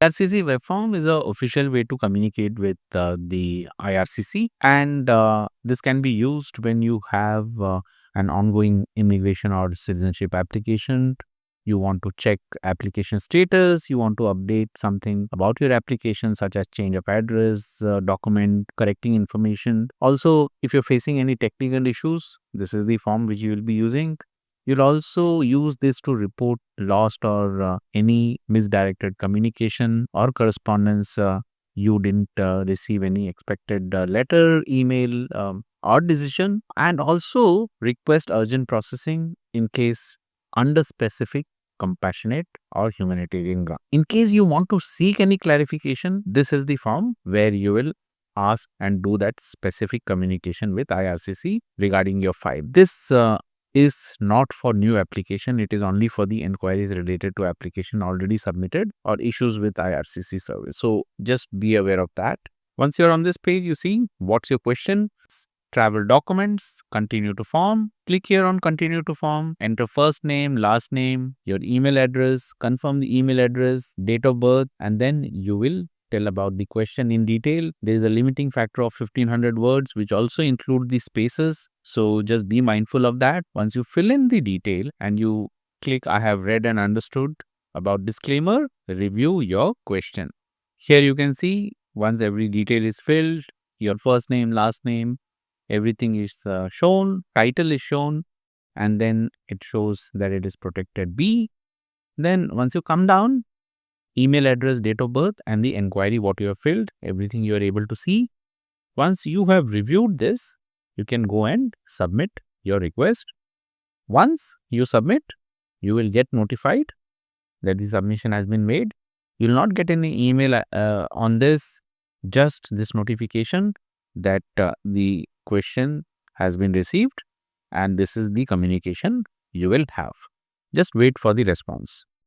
IRCC Webform is an official way to communicate with the IRCC, and this can be used when you have an ongoing immigration or citizenship application. You want to check application status, you want to update something about your application, such as change of address, document, correcting information. Also, if you're facing any technical issues, this is the form which you will be using. You'll also use this to report lost or any misdirected communication or correspondence. You didn't receive any expected letter, email, or decision, and also request urgent processing in case under specific compassionate or humanitarian ground. In case you want to seek any clarification, this is the form where you will ask and do that specific communication with IRCC regarding your file. This is not for new application. It is only for the inquiries related to application already submitted or issues with IRCC service. So just be aware of that. Once you're on this page, you see what's your question. Travel documents, continue to form. Click here on continue to form. Enter first name, last name, your email address, confirm the email address, date of birth, and then you will tell about the question in detail. There is a limiting factor of 1500 words, which also include the spaces. So just be mindful of that. Once you fill in the detail and you click I have read and understood about disclaimer, review your question. Here you can see once every detail is filled, your first name, last name, everything is shown, title is shown, and then it shows that it is protected B. Then once you come down, email address, date of birth, and the inquiry what you have filled, everything you are able to see. Once you have reviewed this, you can go and submit your request. Once you submit, you will get notified that the submission has been made. You will not get any email on this, just this notification that the question has been received, and this is the communication you will have. Just wait for the response.